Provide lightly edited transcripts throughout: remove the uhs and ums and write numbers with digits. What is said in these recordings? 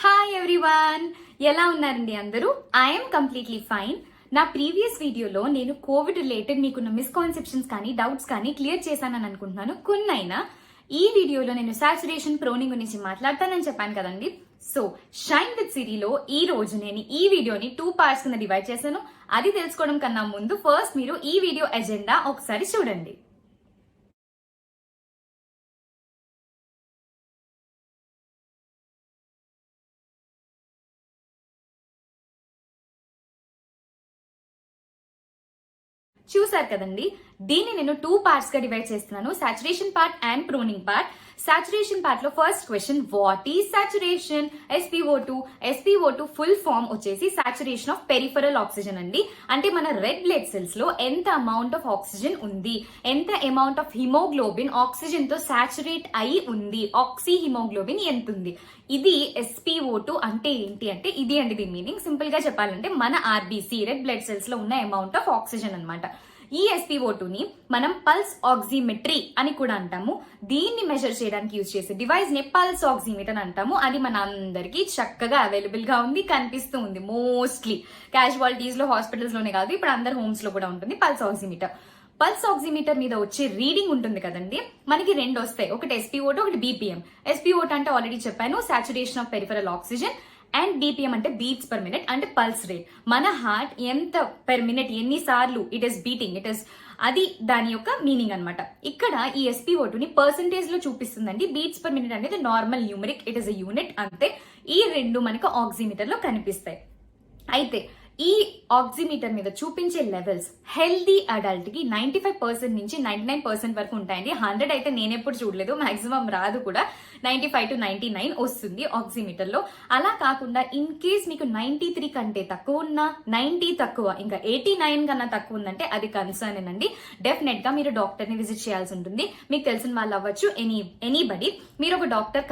Hi everyone, ఎలా ఉన్నారండి అందరూ? I'm completely fine. నా ప్రీవియస్ వీడియోలో నేను కోవిడ్ రిలేటెడ్ మీకున్న మిస్కాన్సెప్షన్స్ కానీ డౌట్స్ కానీ క్లియర్ చేశానని అనుకుంటున్నాను. కొన్నైనా ఈ వీడియోలో నేను సాచురేషన్ ప్రోనింగ్ గురించి మాట్లాడతానని చెప్పాను కదండి. సో షైన్ విత్ సిరీలో ఈ రోజు నేను ఈ వీడియోని 2 పార్ట్స్ కింద డివైడ్ చేశాను. అది తెలుసుకోవడం కన్నా ముందు ఫస్ట్ మీరు ఈ వీడియో ఎజెండా ఒకసారి చూడండి. చూసారు కదండి, దీన్ని నేను 2 పార్ట్స్ గా డివైడ్ చేస్తున్నాను, saturation part and proning part. Saturation part లో first question, what is saturation? SpO2 full form వచ్చేసి సాచురేషన్ ఆఫ్ పెరిఫరల్ ఆక్సిజన్ అండి. అంటే మన రెడ్ బ్లడ్ సెల్స్ లో ఎంత అమౌంట్ ఆఫ్ ఆక్సిజన్ ఉంది, ఎంత అమౌంట్ ఆఫ్ హిమోగ్లోబిన్ ఆక్సిజన్ తో సాచురేట్ అయి ఉంది, ఆక్సీ హిమోగ్లోబిన్ ఎంత ఉంది. ఇది SpO2 అంటే ఏంటి అంటే ఇది అండి దీని మీనింగ్. సింపుల్ గా చెప్పాలంటే మన RBC రెడ్ బ్లడ్ సెల్స్ లో ఉన్న అమౌంట్ ఆఫ్ ఆక్సిజన్ అన్నమాట. ఈ SpO2ని మనం పల్స్ ఆక్సిమెట్రీ అని కూడా అంటాము. దీన్ని మెజర్ చేయడానికి యూజ్ చేసే డివైస్ ని పల్స్ ఆక్సిమీటర్ అంటాము. అది మన అందరికి చక్కగా అవైలబుల్ గా ఉంది, కనిపిస్తూ ఉంది. మోస్ట్లీ క్యాజువాలిటీస్ లో, హాస్పిటల్స్ లోనే కాదు, ఇప్పుడు అందరు హోమ్స్ లో కూడా ఉంటుంది పల్స్ ఆక్సిమీటర్. పల్స్ ఆక్సిమీటర్ మీద వచ్చే రీడింగ్ ఉంటుంది కదండి, మనకి రెండు వస్తాయి, ఒకటి SpO2, ఒకటి BPM. SpO2 అంటే ఆల్రెడీ చెప్పాను, saturation of peripheral oxygen. And BPM అంటే బీట్స్ పర్ మినిట్, అంటే పల్స్ రేట్. మన హార్ట్ ఎంత పర్ మినిట్ ఎన్నిసార్లు ఇట్ ఇస్ బీటింగ్, అది దాని యొక్క మీనింగ్ అనమాట. ఇక్కడ ఈ SpO2ని పర్సంటేజ్ లో చూపిస్తుందండి. బీట్స్ పర్ మినిట్ అనేది normal numeric, it is a unit అంతే. ఈ రెండు మనకు ఆక్సిమీటర్ లో కనిపిస్తాయి. అయితే ఈ ఆక్సిమీటర్ మీద చూపించే లెవెల్స్ హెల్దీ అడల్ట్ కి 95% నుంచి 99% వరకు ఉంటాయండి. 100 అయితే నేను ఎప్పుడు చూడలేదు, మాక్సిమం రాదు కూడా. 95 to 99 వస్తుంది ఆక్సిమీటర్ లో. అలా కాకుండా ఇన్ కేస్ మీకు 93 కంటే తక్కువ ఉన్నా, 90 తక్కువ, ఇంకా 89 కన్నా తక్కువ ఉందంటే అది కన్సర్న్ అండి. డెఫినెట్ గా మీరు డాక్టర్ ని విజిట్ చేయాల్సి ఉంటుంది. మీకు తెలిసిన వాళ్ళు అవ్వచ్చు, ఎనీబడి. మీరు ఒక డాక్టర్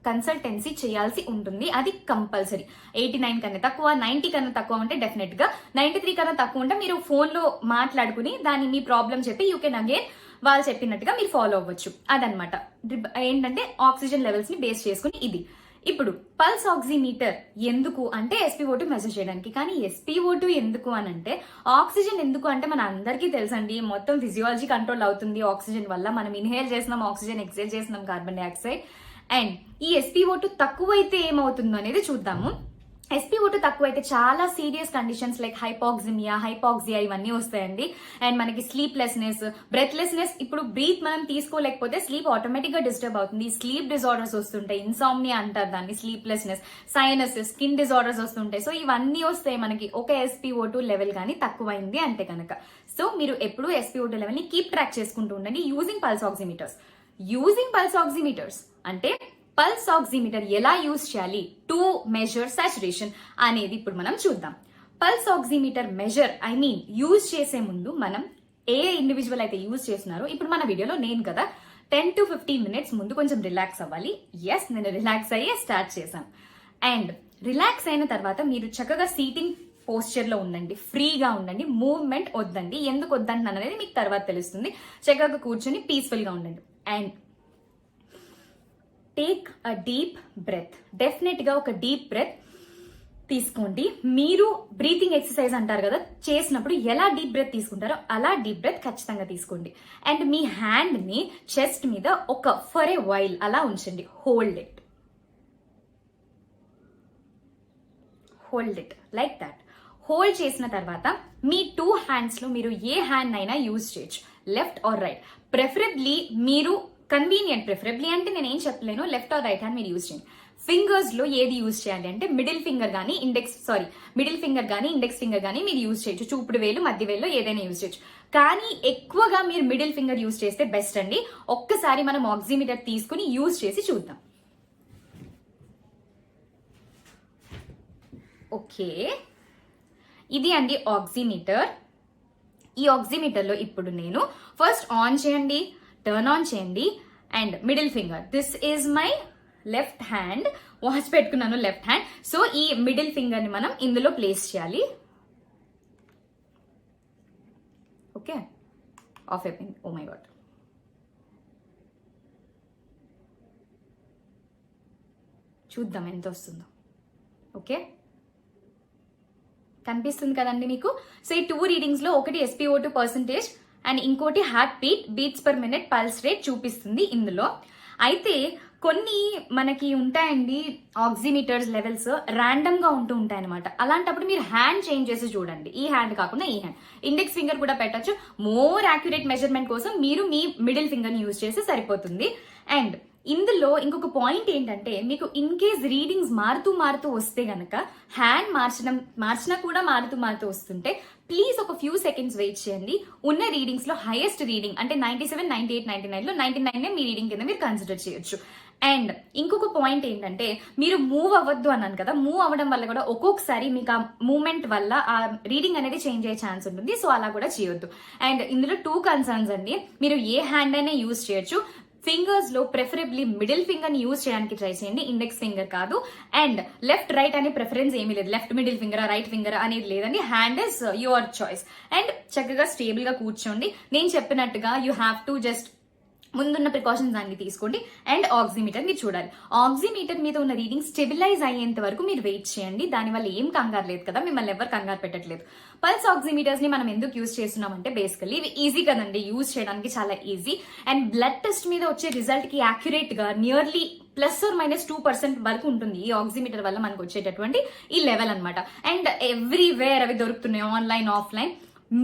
కన్సల్టెన్సీ చేయాల్సి ఉంటుంది, అది కంపల్సరీ. 89 కన్నా తక్కువ, 90 కన్నా తక్కువ ఉంటే డెఫినెట్ గా, 93 కన్నా తక్కువ ఉంటే మీరు ఫోన్ లో మాట్లాడుకుని దాన్ని మీ ప్రాబ్లం చెప్పి యూ కెన్ అగైన్ వాళ్ళు చెప్పినట్టుగా మీరు ఫాలో అవ్వచ్చు. అదనమాట ఏంటంటే ఆక్సిజన్ లెవెల్స్ ని బేస్ చేసుకుని ఇది. ఇప్పుడు పల్స్ ఆక్సిమీటర్ ఎందుకు అంటే SpO2 మెజర్ చేయడానికి. కానీ SpO2 ఎందుకు అని అంటే, ఆక్సిజన్ ఎందుకు అంటే మన అందరికీ తెలుసండి, మొత్తం ఫిజియాలజీ కంట్రోల్ అవుతుంది ఆక్సిజన్ వల్ల. మనం ఇన్హేల్ చేస్తున్నాం ఆక్సిజన్, ఎక్సేల్ చేస్తున్నాం కార్బన్ డైఆక్సైడ్. అండ్ ఈ SpO2 తక్కువైతే ఏమవుతుందో అనేది చూద్దాము. SpO2 తక్కువైతే చాలా సీరియస్ కండిషన్స్ లైక్ హైపాక్సియా ఇవన్నీ వస్తాయండి. అండ్ మనకి స్లీప్లెస్నెస్, బ్రెత్లెస్నెస్. ఇప్పుడు బ్రీత్ మనం తీసుకోలేకపోతే స్లీప్ ఆటోమేటిక్ గా డిస్టర్బ్ అవుతుంది. స్లీప్ డిజార్డర్స్ వస్తుంటాయి, ఇన్సామ్నియా అంటారు దాన్ని, స్లీప్లెస్నెస్, సైనసెస్, స్కిన్ డిజార్డర్స్ వస్తుంటాయి. సో ఇవన్నీ వస్తాయి మనకి ఒక SpO2 లెవెల్ కానీ తక్కువైంది అంటే కనుక. సో మీరు ఎప్పుడు SpO2 లెవెల్ ని కీప్ ట్రాక్ చేసుకుంటూ ఉండండి యూజింగ్ పల్స్ ఆక్సిమీటర్స్. అంటే పల్స్ ఆక్సిమీటర్ ఎలా యూజ్ చేయాలి టు మెజర్ సాచురేషన్ అనేది ఇప్పుడు మనం చూద్దాం. పల్స్ ఆక్సిమీటర్ యూజ్ చేసే ముందు మనం ఏ ఇండివిజువల్ అయితే యూజ్ చేస్తున్నారో, ఇప్పుడు మన వీడియోలో నేను కదా 10 to 15 మినిట్స్ ముందు కొంచెం రిలాక్స్ అవ్వాలి. ఎస్, నేను రిలాక్స్ అయ్యే స్టార్ట్ చేశాను. అండ్ రిలాక్స్ అయిన తర్వాత మీరు చక్కగా సీటింగ్ పోస్చర్ లో ఉండండి, ఫ్రీగా ఉండండి, మూవ్మెంట్ వద్దండి. ఎందుకు వద్దంటున్నాను అనేది మీకు తర్వాత తెలుస్తుంది. చక్కగా కూర్చొని పీస్ఫుల్ గా ఉండండి. And take a deep breath. Definite గా ఒక డీప్ బ్రెత్ తీసుకోండి. మీరు బ్రీతింగ్ ఎక్సర్సైజ్ అంటారు కదా, చేసినప్పుడు ఎలా డీప్ బ్రెత్ తీసుకుంటారో అలా డీప్ బ్రెత్ ఖచ్చితంగా తీసుకోండి. అండ్ మీ హ్యాండ్ ని చెస్ట్ మీద ఫర్ ఏ వైల్ అలా ఉంచండి. Hold it like that. Hold చేసిన తర్వాత మీ 2 హ్యాండ్స్ లో మీరు ఏ హ్యాండ్ అయినా యూజ్ చేయొచ్చు, లెఫ్ట్ ఆర్ రైట్. ప్రిఫరబ్లీ మీరు కన్వీనియంట్, ప్రిఫరబ్లీ అంటే నేను ఏం చెప్పలేను, లెఫ్ట్ ఆర్ రైట్ హ్యాండ్ మీరు యూజ్ చేయండి. ఫింగర్స్ లో ఏది యూజ్ చేయాలి అంటే మిడిల్ ఫింగర్ కానీ ఇండెక్స్ ఫింగర్ కానీ మీరు యూజ్ చేయొచ్చు. చూపుడు వేలు, మధ్య వేలు ఏదైనా యూజ్ చేయొచ్చు. కానీ ఎక్కువగా మీరు మిడిల్ ఫింగర్ యూజ్ చేస్తే బెస్ట్ అండి. ఒక్కసారి మనం ఆక్సిమీటర్ తీసుకుని యూజ్ చేసి చూద్దాం. ఓకే, ఇది అండి ఆక్సిమీటర్. ఈ ఆక్సిమీటర్ లో ఇప్పుడు నేను ఫస్ట్ ఆన్ చేయండి, టర్న్ ఆన్ చేయండి. And middle finger, this is my left hand, watch పెట్టుకున్నాను లెఫ్ట్ హ్యాండ్. సో ఈ మిడిల్ ఫింగర్ ని మనం ఇందులో ప్లేస్ చేయాలి. ఓకే, ఆఫ్ అయిపోయింది. Oh my god. చూద్దాం ఎంత వస్తుందో. ఓకే, కనిపిస్తుంది కదండి మీకు. సో ఈ 2 రీడింగ్స్ లో ఒకటి SpO2 పర్సెంటేజ్ అండ్ ఇంకోటి heart beats per minute pulse rate చూపిస్తుంది ఇందులో. అయితే కొన్ని మనకి ఉంటాయండి ఆక్సిమీటర్స్ లెవెల్స్ ర్యాండమ్ గా ఉంటూ ఉంటాయి అనమాట. అలాంటప్పుడు మీరు హ్యాండ్ చేంజ్ చేసి చూడండి, ఈ హ్యాండ్ కాకుండా ఈ హ్యాండ్, ఇండెక్స్ ఫింగర్ కూడా పెట్టచ్చు. మోర్ యాక్యురేట్ మెజర్మెంట్ కోసం మీరు మీ మిడిల్ ఫింగర్ ని యూజ్ చేస్తే సరిపోతుంది. అండ్ ఇందులో ఇంకొక పాయింట్ ఏంటంటే, మీకు ఇన్ కేస్ రీడింగ్స్ మారుతూ వస్తే గనక హ్యాండ్ మార్చినా కూడా మారుతూ వస్తుంటే ప్లీజ్ ఒక ఫ్యూ సెకండ్స్ వెయిట్ చేయండి. ఉన్న రీడింగ్స్ లో హైయెస్ట్ రీడింగ్ అంటే 97, 98, 99 లో 99 మీ రీడింగ్ కింద మీరు కన్సిడర్ చేయొచ్చు. అండ్ ఇంకొక పాయింట్ ఏంటంటే, మీరు మూవ్ అవ్వద్దు అన్నాను కదా, మూవ్ అవ్వడం వల్ల కూడా ఒక్కొక్కసారి మీకు ఆ మూవ్మెంట్ వల్ల ఆ రీడింగ్ అనేది చేంజ్ అయ్యే ఛాన్స్ ఉంటుంది. సో అలా కూడా చేయొద్దు. అండ్ ఇందులో 2 కన్సర్న్స్ అండి, మీరు ఏ హ్యాండ్ అయినా యూజ్ చేయొచ్చు. ఫింగర్స్ లో ప్రిఫరబ్లీ మిడిల్ ఫింగర్ ని యూజ్ చేయడానికి ట్రై చేయండి, ఇండెక్స్ ఫింగర్ కాదు. అండ్ లెఫ్ట్ రైట్ అనే ప్రిఫరెన్స్ ఏమీ లేదు, left middle finger right finger అనేది లేదండి. Hand is your choice. And చక్కగా స్టేబుల్ గా కూర్చోండి. నేను చెప్పినట్టుగా యూ హ్యావ్ టు జస్ట్ ముందున్న ప్రికాషన్స్ అన్ని తీసుకోండి. అండ్ ఆక్సిమీటర్ ని చూడాలి. ఆక్సిమీటర్ మీద ఉన్న రీడింగ్ స్టెబిలైజ్ అయ్యేంత వరకు మీరు వెయిట్ చేయండి. దానివల్ల ఏం కంగారు లేదు కదా, మిమ్మల్ని ఎవరు కంగారు పెట్టట్లేదు. పల్స్ ఆక్సిమీటర్స్ ని మనం ఎందుకు యూజ్ చేస్తున్నామంటే, బేసికల్లీ ఇవి ఈజీ కదండి, యూజ్ చేయడానికి చాలా ఈజీ. అండ్ బ్లడ్ టెస్ట్ మీద వచ్చే రిజల్ట్ కి యాక్యురేట్ గా నియర్లీ +or- 2% వరకు ఉంటుంది ఈ ఆక్సిమీటర్ వల్ల మనకు వచ్చేటటువంటి ఈ లెవెల్ అనమాట. అండ్ ఎవ్రీవేర్ అవి దొరుకుతున్నాయి, ఆన్లైన్ ఆఫ్లైన్.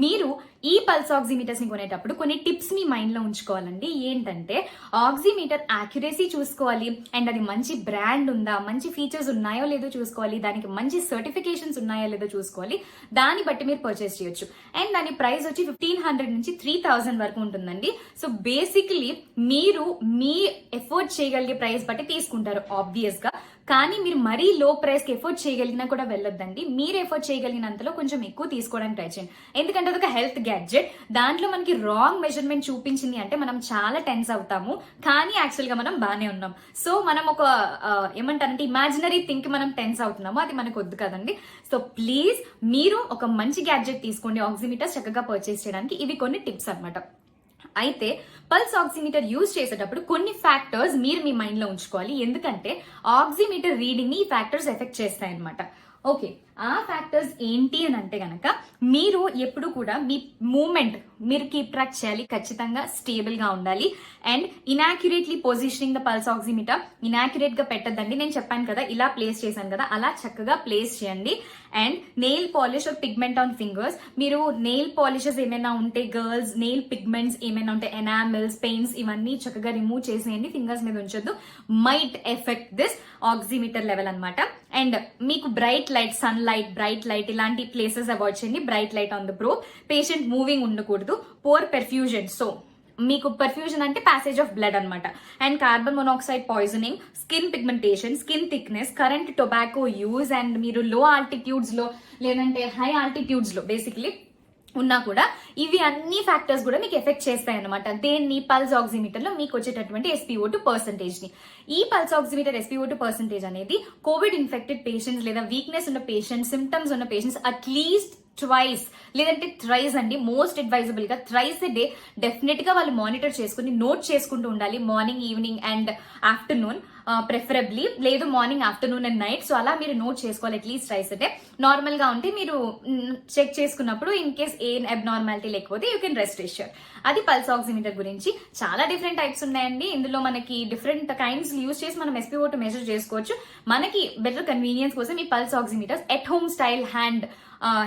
మీరు ఈ పల్స్ ఆక్సిమీటర్స్ ని కొనేటప్పుడు కొన్ని టిప్స్ మీ మైండ్ లో ఉంచుకోవాలండి. ఏంటంటే, ఆక్సిమీటర్ యాక్యురసీ చూసుకోవాలి, అండ్ అది మంచి బ్రాండ్ ఉందా, మంచి ఫీచర్స్ ఉన్నాయో లేదో చూసుకోవాలి, దానికి మంచి సర్టిఫికేషన్స్ ఉన్నాయో లేదో చూసుకోవాలి. దాన్ని బట్టి మీరు పర్చేస్ చేయొచ్చు. అండ్ దాని ప్రైస్ వచ్చి 1500 నుంచి 3000 వరకు ఉంటుందండి. సో బేసికలీ మీరు మీ ఎఫోర్డ్ చేయగలిగే ప్రైస్ బట్టి తీసుకుంటారు ఆబ్వియస్ గా. కానీ మీరు మరీ లో ప్రైస్ కి ఎఫోర్డ్ చేయగలిగినా కూడా వెళ్ళొద్దండి. మీరు ఎఫోర్డ్ చేయగలిగినంతలో కొంచెం ఎక్కువ తీసుకోవడానికి ట్రై చేయండి. ఎందుకంటే అదొక హెల్త్ గ్యాడ్జెట్. దాంట్లో మనకి రాంగ్ మెజర్మెంట్ చూపించింది అంటే మనం చాలా టెన్స్ అవుతాము, కానీ యాక్చువల్ గా మనం బాగానే ఉన్నాం. సో మనం ఒక ఏమంటారంటే ఇమాజినరీ థింక్ కి మనం టెన్స్ అవుతున్నాము, అది మనకు వద్దు కదండి. సో ప్లీజ్ మీరు ఒక మంచి గ్యాడ్జెట్ తీసుకోండి, ఆక్సిమీటర్ చక్కగా పర్చేస్ చేయడానికి. ఇవి కొన్ని టిప్స్ అన్నమాట. అయితే పల్స్ ఆక్సిమీటర్ యూజ్ చేసేటప్పుడు కొన్ని ఫ్యాక్టర్స్ మీరు మీ మైండ్ లో ఉంచుకోవాలి. ఎందుకంటే ఆక్సిమీటర్ రీడింగ్ ని ఈ ఫ్యాక్టర్స్ ఎఫెక్ట్ చేస్తాయి అనమాట. ఓకే, ఆ ఫ్యాక్టర్స్ ఏంటి అని అంటే గనక, మీరు ఎప్పుడు కూడా మీ మూమెంట్ మీరు కీప్ ట్రాక్ చేయాలి, ఖచ్చితంగా స్టేబుల్ గా ఉండాలి. And inaccurately positioning the pulse oximeter, inaccurate గా పెట్టద్దండి. నేను చెప్పాను కదా, ఇలా ప్లేస్ చేశాను కదా, అలా చక్కగా ప్లేస్ చేయండి. And nail polish or pigment on fingers, మీరు నెయిల్ పాలిషెస్ ఏమైనా ఉంటే, గర్ల్స్ నెయిల్ పిగ్మెంట్స్ ఏమైనా ఉంటే, ఎనామిల్స్, పెయిన్స్, ఇవన్నీ చక్కగా రిమూవ్ చేసేయండి, ఫింగర్స్ మీద ఉంచొద్దు. Might effect this oximeter level అనమాట. అండ్ మీకు bright light, sun light, bright light ఇలాంటి ప్లేసెస్ అవాయిడ్ చేయండి. Bright light on the probe, patient moving ఉండకూడదు. పోర్ పెర్ఫ్యూజన్, సో మీకు పర్ఫ్యూజన్ అంటే ప్యాసేజ్ ఆఫ్ బ్లడ్ అనమాట. And carbon monoxide poisoning, skin pigmentation, skin thickness, current tobacco use, and మీరు low altitudes లో లేదంటే high altitudes లో basically ఉన్నా కూడా ఇవి అన్ని ఫ్యాక్టర్స్ కూడా మీకు ఎఫెక్ట్ చేస్తాయి అనమాట. దేన్ని? పల్స్ ఆక్సిమీటర్ లో మీకు వచ్చేటటువంటి SpO2 పర్సెంటేజ్ ని. ఈ పల్స్ ఆక్సిమీటర్ SpO2 పర్సెంటేజ్ అనేది కోవిడ్ ఇన్ఫెక్టెడ్ పేషెంట్స్ లేదా వీక్నెస్ ఉన్న పేషెంట్స్, సిమ్టమ్స్ ఉన్న పేషెంట్స్ అట్లీస్ట్ ట్వైస్ లేదంటే థ్రైస్ అండి, మోస్ట్ అడ్వైజబుల్ గా థ్రైస్ ఎ డే డెఫినెట్ గా వాళ్ళు మానిటర్ చేసుకుని నోట్ చేసుకుంటూ ఉండాలి. Morning, evening and afternoon preferably, లేదు morning, afternoon and night. So అలా మీరు నోట్ చేసుకోవాలి at least thrice a day. Normal గా ఉంటే మీరు చెక్ చేసుకున్నప్పుడు ఇన్ కేస్ ఏ అబ్నార్మాలిటీ లేకపోతే యూ కెన్ రెస్ట్ అష్యూర్. అది పల్స్ ఆక్సిమీటర్ గురించి. చాలా డిఫరెంట్ టైప్స్ ఉన్నాయండి. ఇందులో మనకి డిఫరెంట్ కైండ్స్ యూజ్ చేసి మనం SpO2 మెజర్ చేసుకోవచ్చు. మనకి బెటర్ కన్వీనియన్స్ కోసం ఈ pulse oximeters at home style hand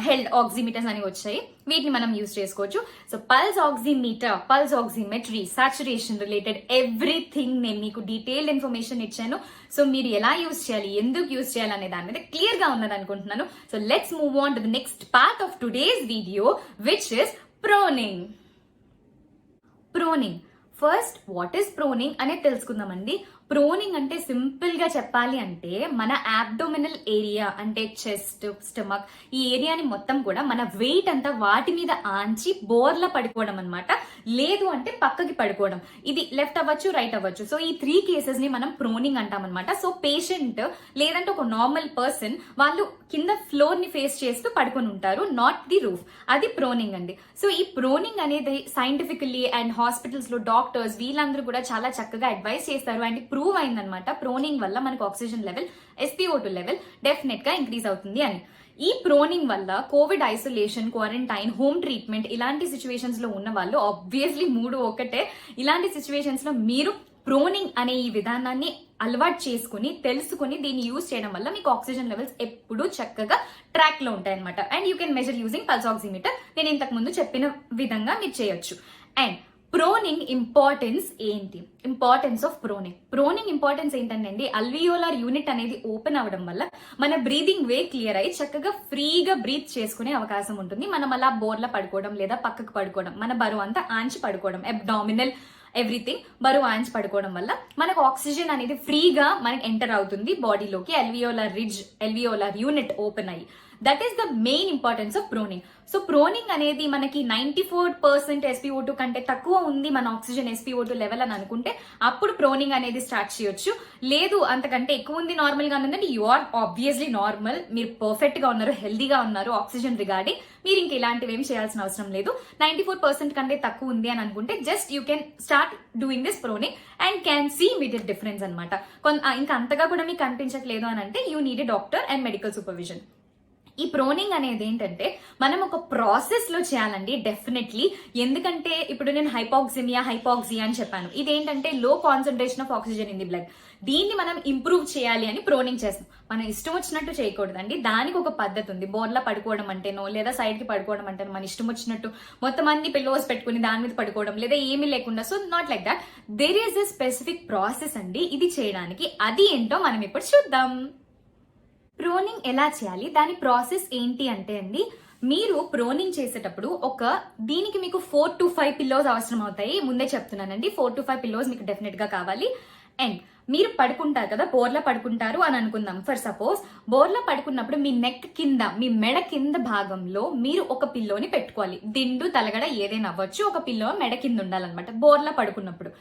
held oximeters అని వచ్చాయి, వీటిని మనం యూజ్ చేసుకోవచ్చు. So pulse oximeter, pulse oximetry, saturation related everything నేను మీకు డీటెయిల్డ్ ఇన్ఫర్మేషన్ ఇచ్చాను. సో మీరు ఎలా యూజ్ చేయాలి, ఎందుకు యూజ్ చేయాలి అనే దాని మీద క్లియర్ గా ఉన్నది అనుకుంటున్నాను. So let's move on to the next part of today's video, which is proning. Proning first, what is proning అనేది తెలుసుకుందామండి. ప్రోనింగ్ అంటే సింపుల్ గా చెప్పాలి అంటే మన అబ్డోమినల్ ఏరియా అంటే చెస్ట్, స్టమక్, ఈ ఏరియాని మొత్తం కూడా మన వెయిట్ అంతా వాటి మీద ఆంచి బోర్లా పడిపోవడం అనమాట. లేదు అంటే పక్కకి పడిపోవడం. ఇది లెఫ్ట్ అవ్వచ్చు, రైట్ అవ్వచ్చు. సో ఈ 3 కేసెస్ ని మనం ప్రోనింగ్ అంటాం అనమాట. సో పేషెంట్ లేదంటే ఒక నార్మల్ పర్సన్ వాళ్ళు కింద ఫ్లోర్ ని ఫేస్ చేస్తూ పడుకొని ఉంటారు, నాట్ ది రూఫ్. అది ప్రోనింగ్ అండి. సో ఈ ప్రోనింగ్ అనేది సైంటిఫికల్లీ అండ్ హాస్పిటల్స్ లో డాక్టర్స్ డాక్టర్స్ వీళ్ళందరూ కూడా చాలా చక్కగా అడ్వైస్ చేస్తారు అండ్ ప్రూవ్ అయిందనమాట ప్రోనింగ్ వల్ల మనకు oxygen level SpO2 level definite గా ఇంక్రీజ్ అవుతుంది అని. ఈ ప్రోనింగ్ వల్ల Covid isolation, quarantine, home treatment ఇలాంటి సిచ్యువేషన్స్ లో ఉన్న వాళ్ళు ఆబ్వియస్లీ 3 ఒకటే. ఇలాంటి సిచ్యువేషన్స్ లో మీరు ప్రోనింగ్ అనే ఈ విధానాన్ని అలవాటు చేసుకుని తెలుసుకుని దీన్ని యూజ్ చేయడం వల్ల మీకు ఆక్సిజన్ లెవెల్స్ ఎప్పుడూ చక్కగా ట్రాక్ లో ఉంటాయి అనమాట. And you can measure using pulse oximeter. నేను ఇంతకు ముందు చెప్పిన విధంగా మీరు చేయొచ్చు. అండ్ ప్రోనింగ్ ఇంపార్టెన్స్ ఏంటి? ఇంపార్టెన్స్ ఆఫ్ ప్రోనింగ్ ఇంపార్టెన్స్ ఏంటంటే అల్వియోలార్ యూనిట్ అనేది ఓపెన్ అవ్వడం వల్ల మన బ్రీదింగ్ వే క్లియర్ అయ్యి చక్కగా ఫ్రీగా బ్రీత్ చేసుకునే అవకాశం ఉంటుంది. మనం అలా బోర్ల పడుకోవడం లేదా పక్కకు పడుకోవడం, మన బరువు అంతా ఆంచి పడుకోవడం, అబ్డామినల్ ఎవ్రీథింగ్ బరువు ఆంచి పడుకోవడం వల్ల మనకు ఆక్సిజన్ అనేది ఫ్రీగా మనకి ఎంటర్ అవుతుంది బాడీలోకి. అల్వియోలార్ యూనిట్ ఓపెన్ అయ్యి that is the main importance of proning. So proning అనేది మనకి 94% SpO2 కంటే తక్కువ ఉంది మన ఆక్సిజన్ SpO2 లెవెల్ అని అనుకుంటే అప్పుడు ప్రోనింగ్ అనేది స్టార్ట్ చేయొచ్చు. లేదు అంతకంటే ఎక్కువ ఉంది, నార్మల్ గా ఉందంటే యు ఆర్ ఆబ్వియస్లీ నార్మల్, మీరు పర్ఫెక్ట్ గా ఉన్నారు, హెల్దీగా ఉన్నారు ఆక్సిజన్ రిగార్డింగ్. మీరు ఇంక ఇలాంటివి ఏం చేయాల్సిన అవసరం లేదు. 94% కంటే తక్కువ ఉంది అని అనుకుంటే just you can start doing this proning and can see immediate difference అనమాట. ఇంకా అంతగా కూడా మీకు కనిపించట్లేదు అని అంటే you need a doctor and medical supervision. ఈ ప్రోనింగ్ అనేది ఏంటంటే మనం ఒక ప్రాసెస్ లో చేయాలండి డెఫినెట్లీ. ఎందుకంటే ఇప్పుడు నేను హైపాక్సియా అని చెప్పాను. ఇదేంటంటే లో concentration of oxygen in the blood. దీన్ని మనం ఇంప్రూవ్ చేయాలి అని ప్రోనింగ్ చేస్తాం. మనం ఇష్టం వచ్చినట్టు చేయకూడదండి. దానికి ఒక పద్ధతి ఉంది. బోర్లా పడుకోవడం అంటేనో లేదా సైడ్ కి పడుకోవడం అంటేనో మన ఇష్టం వచ్చినట్టు మొత్తం అన్ని పిల్లోస్ పెట్టుకుని దాని మీద పడుకోవడం లేదా ఏమీ లేకుండా. So not like that. There is a specific process అండి ఇది చేయడానికి. అది ఏంటో మనం ఇప్పుడు చూద్దాం. ప్రోనింగ్ ఎలా చేయాలి, దాని ప్రాసెస్ ఏంటి అంటే అండి, మీరు ప్రోనింగ్ చేసేటప్పుడు దీనికి మీకు 4 to 5 పిల్లోస్ అవసరం అవుతాయి. ముందే చెప్తున్నానండి, 4 to 5 పిల్లోస్ మీకు డెఫినెట్ గా కావాలి. అండ్ మీరు పడుకుంటారు కదా, బోర్లా పడుకుంటారు అని అనుకుందాం. ఫర్ సపోజ్ బోర్లా పడుకున్నప్పుడు మీ నెక్ కింద, మీ మెడ కింద భాగంలో మీరు ఒక పిల్లోని పెట్టుకోవాలి. దిండు తలగడ ఏదైనా అవ్వచ్చు, ఒక పిల్లో మెడ కింద ఉండాలన్నమాట బోర్లా పడుకున్నప్పుడు.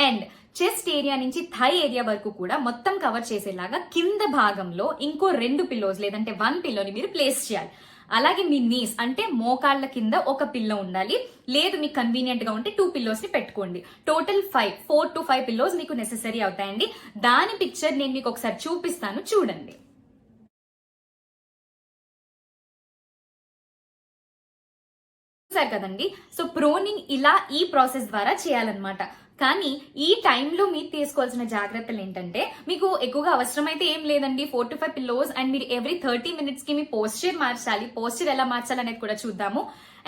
అండ్ చెస్ట్ ఏరియా నుంచి థై ఏరియా వరకు కూడా మొత్తం కవర్ చేసేలాగా కింద భాగంలో ఇంకో 2 పిల్లోస్ లేదంటే 1 పిల్లోని మీరు ప్లేస్ చేయాలి. అలాగే మీ నీస్ అంటే మోకాళ్ళ కింద ఒక పిల్లో ఉండాలి. లేదు మీకు కన్వీనియంట్ గా ఉంటే 2 పిల్లోస్ ని పెట్టుకోండి. టోటల్ 4 to 5 పిల్లోస్ మీకు నెసెసరీ అవుతాయండి. దాని పిక్చర్ నేను మీకు ఒకసారి చూపిస్తాను, చూడండి. చూసారు కదండి. సో ప్రోనింగ్ ఇలా ఈ ప్రాసెస్ ద్వారా చేయాలన్నమాట. కానీ ఈ టైంలో మీరు తీసుకోవాల్సిన జాగ్రత్తలు ఏంటంటే, మీకు ఎక్కువగా అవసరమైతే ఏం లేదండి 4 to 5 పిల్లోస్. అండ్ మీరు ఎవ్రీ 30 minutes కి మీ పోస్చర్ మార్చాలి. పోస్చర్ ఎలా మార్చాలి అనేది కూడా చూద్దాము.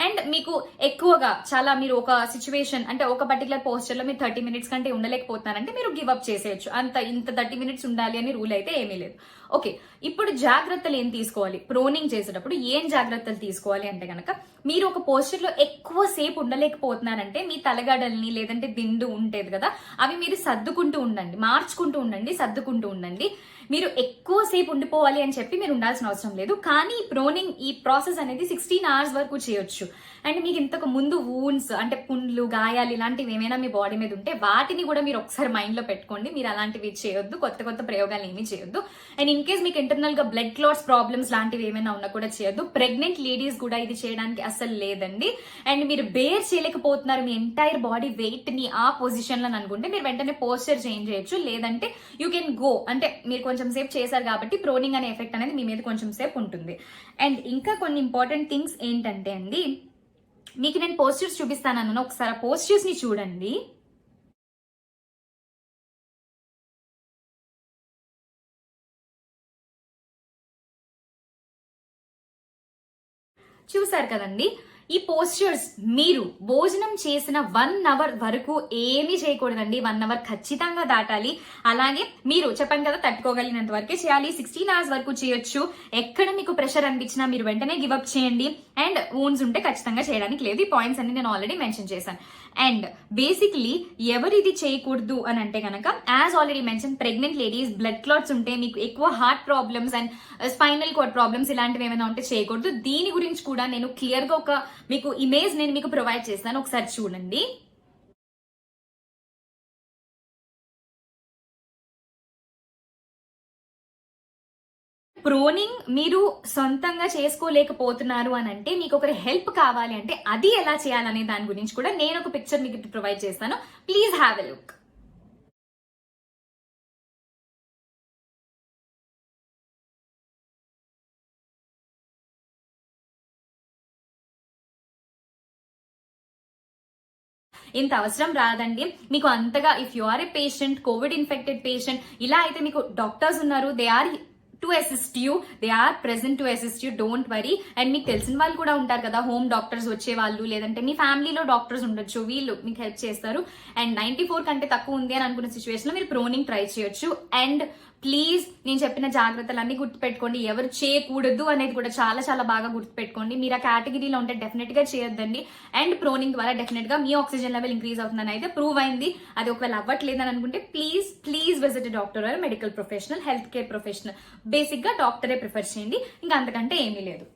అండ్ మీకు ఎక్కువగా చాలా మీరు ఒక సిచ్యువేషన్ అంటే ఒక పర్టికులర్ పోస్చర్ లో మీరు 30 minutes కంటే ఉండలేకపోతున్నారంటే మీరు గివ్ అప్ చేసేయచ్చు. ఇంత 30 minutes ఉండాలి అని రూల్ అయితే ఏమీ లేదు. ఓకే, ఇప్పుడు జాగ్రత్తలు ఏం తీసుకోవాలి ప్రోనింగ్ చేసేటప్పుడు, ఏం జాగ్రత్తలు తీసుకోవాలి అంటే కనుక, మీరు ఒక పోస్చర్ లో ఎక్కువ సేపు ఉండలేకపోతున్నారంటే మీ తలగడల్ని లేదంటే దిండు ఉంటుంది కదా, అవి మీరు సర్దుకుంటూ ఉండండి, మార్చుకుంటూ ఉండండి, సర్దుకుంటూ ఉండండి. మీరు ఎక్కువ సేపు ఉండిపోవాలి అని చెప్పి మీరు ఉండాల్సిన అవసరం లేదు. కానీ ప్రోనింగ్ ఈ ప్రాసెస్ అనేది 16 hours వరకు చేయొచ్చు. అండ్ మీకు ఇంతకు ముందు వూన్స్ అంటే పుండ్లు, గాయాలు ఇలాంటివి ఏమైనా మీ బాడీ మీద ఉంటే వాటిని కూడా మీరు ఒకసారి మైండ్ లో పెట్టుకోండి. మీరు అలాంటివి చేయొద్దు, కొత్త ప్రయోగాలు ఏమీ చేయొద్దు. అండ్ ఇన్ కేస్ మీకు ఇంటర్నల్ గా బ్లడ్ క్లాట్స్ ప్రాబ్లమ్స్ లాంటివి ఏమైనా ఉన్నా కూడా చేయొద్దు. ప్రెగ్నెంట్ లేడీస్ కూడా ఇది చేయడానికి అసలు లేదండి. అండ్ మీరు బేర్ చేయలేకపోతున్నారు మీ ఎంటైర్ బాడీ వెయిట్ ని ఆ పొజిషన్ లో అనుకుంటే మీరు వెంటనే పోస్చర్ చేంజ్ చేయొచ్చు. లేదంటే యూ కెన్ గో, అంటే మీరు కొంచెం సేపు చేశారు కాబట్టి ప్రోనింగ్ అనే ఎఫెక్ట్ అనేది మీ మీద కొంచెం సేపు ఉంటుంది. అండ్ ఇంకా కొన్ని ఇంపార్టెంట్ థింగ్స్ ఏంటంటే అండి, మీకు నేను పోస్చర్స్ చూపిస్తాను, ఒకసారి ఆ పోస్చర్స్ ని చూడండి. చూసారు కదండి. ఈ పోస్చర్స్ మీరు భోజనం చేసిన 1 hour వరకు ఏమీ చేయకూడదండి. 1 hour ఖచ్చితంగా దాటాలి. అలాగే మీరు చెప్పండి కదా తట్టుకోగలిగినంత వరకే చేయాలి. 16 hours వరకు చేయొచ్చు. ఎక్కడ మీకు ప్రెషర్ అనిపించినా మీరు వెంటనే గివప్ చేయండి. అండ్ వూన్స్ ఉంటే ఖచ్చితంగా చేయడానికి లేదు. ఈ పాయింట్స్ అన్ని నేను ఆల్రెడీ మెన్షన్ చేశాను. అండ్ బేసిక్లీ ఎవరు ఇది చేయకూడదు అని అంటే కనుక, as already mention, pregnant ladies, blood clots ఉంటే, మీకు ఎక్కువ heart problems and spinal cord problems ఇలాంటివి ఏమైనా ఉంటే చేయకూడదు. దీని గురించి కూడా నేను క్లియర్ గా మీకు ఇమేజ్ నేను మీకు ప్రొవైడ్ చేస్తాను, ఒకసారి చూడండి. ప్రోనింగ్ మీరు సొంతంగా చేసుకోలేకపోతున్నారు అని అంటే, మీకు ఒకరి హెల్ప్ కావాలి అంటే అది ఎలా చేయాలనే దాని గురించి కూడా నేను ఒక పిక్చర్ మీకు ప్రొవైడ్ చేస్తాను. Please have a look. ఇంత అవసరం రాదండి మీకు అంతగా. If you are a patient, covid infected patient, ఇలా అయితే మీకు డాక్టర్స్ ఉన్నారు, they are to assist you, they are present to assist you, don't worry. And మీకు తెలిసిన వాళ్ళు కూడా ఉంటారు కదా, హోమ్ డాక్టర్స్ వచ్చే వాళ్ళు, లేదంటే మీ ఫ్యామిలీలో డాక్టర్స్ ఉండొచ్చు, వీళ్ళు మీకు హెల్ప్ చేస్తారు. అండ్ 94 కంటే తక్కువ ఉంది అని అనుకున్న సిచ్యువేషన్ లో మీరు ప్రోనింగ్ ట్రై చేయొచ్చు. అండ్ ప్లీజ్ నేను చెప్పిన జాగ్రత్తలన్నీ గుర్తుపెట్టుకోండి. ఎవరు చేయకూడదు అనేది కూడా చాలా చాలా బాగా గుర్తుపెట్టుకోండి. మీరు ఆ కేటగిరీలో ఉంటే డెఫినెట్ గా చేయొద్దండి. అండ్ ప్రోనింగ్ ద్వారా డెఫినెట్ గా మీ ఆక్సిజన్ లెవెల్ ఇంక్రీజ్ అవుతుందని అయితే ప్రూవ్ అయింది. అది ఒకవేళ అవ్వట్లేదని అనుకుంటే please visit doctor or medical professional, health care professional. Basic గా డాక్టరే ప్రిఫర్ చేయండి, ఇంకా అంతకంటే ఏమీ లేదు.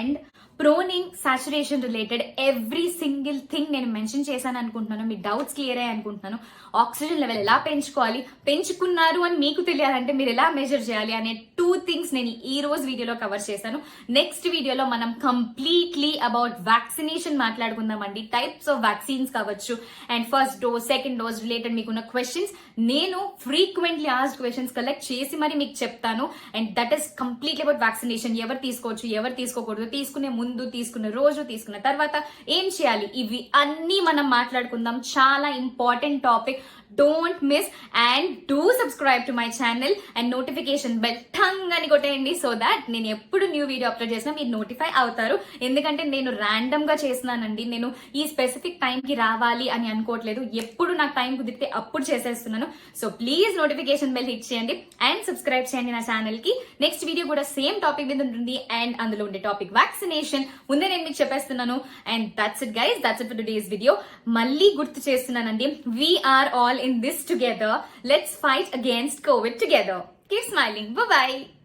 And proning, saturation related every single thing నేను మెన్షన్ చేశాను అనుకుంటున్నాను. మీ డౌట్స్ క్లియర్ అయ్యాయి అనుకుంటున్నాను. ఆక్సిజన్ లెవెల్ ఎలా పెంచుకోవాలి, పెంచుకున్నారు అని మీకు తెలియాలంటే మీరు ఎలా మెజర్ చేయాలి అనే 2 థింగ్స్ నేను ఈ రోజు వీడియోలో కవర్ చేశాను. నెక్స్ట్ వీడియోలో మనం కంప్లీట్లీ అబౌట్ వ్యాక్సినేషన్ మాట్లాడుకుందామండి. టైప్స్ ఆఫ్ వ్యాక్సిన్స్ కావచ్చు, and first dose, second dose related మీకున్న క్వశ్చన్స్ నేను ఫ్రీక్వెంట్లీ ఆస్డ్ క్వశ్చన్స్ కలెక్ట్ చేసి మరి మీకు చెప్తాను. And that is completely about vaccination. ఎవరు తీసుకోవచ్చు, ఎవరు తీసుకోకూడదు, తీసుకునే ముందు, తీసుకున్న రోజు, తీసుకున్న తర్వాత ఏం చేయాలి, ఇవి అన్ని మనం మాట్లాడుకుందాం. చాలా important topic. Don't miss and do subscribe to my channel and notification bell ఠంగ్ అని కొట్టేయండి, సో దాట్ నేను ఎప్పుడు న్యూ వీడియో అప్లోడ్ చేసినా మీరు నోటిఫై అవుతారు. ఎందుకంటే నేను ర్యాండమ్ గా చేస్తున్నానండి, నేను ఈ స్పెసిఫిక్ టైం కి రావాలి అని అనుకోవట్లేదు. ఎప్పుడు నాకు టైం కుదిరితే అప్పుడు చేసేస్తున్నాను. So please notification bell hit చేయండి అండ్ సబ్స్క్రైబ్ చేయండి నా ఛానల్ కి. నెక్స్ట్ వీడియో కూడా సేమ్ టాపిక్ మీద ఉంటుంది అండ్ అందులో ఉండే టాపిక్ వ్యాక్సినేషన్. ముందే నేను మీకు చెప్పేస్తున్నాను. And that's it guys, that's it for today's video. మళ్ళీ గుర్తు చేస్తున్నానండి, we are all in this together. Let's fight against COVID together. Keep smiling. Bye-bye.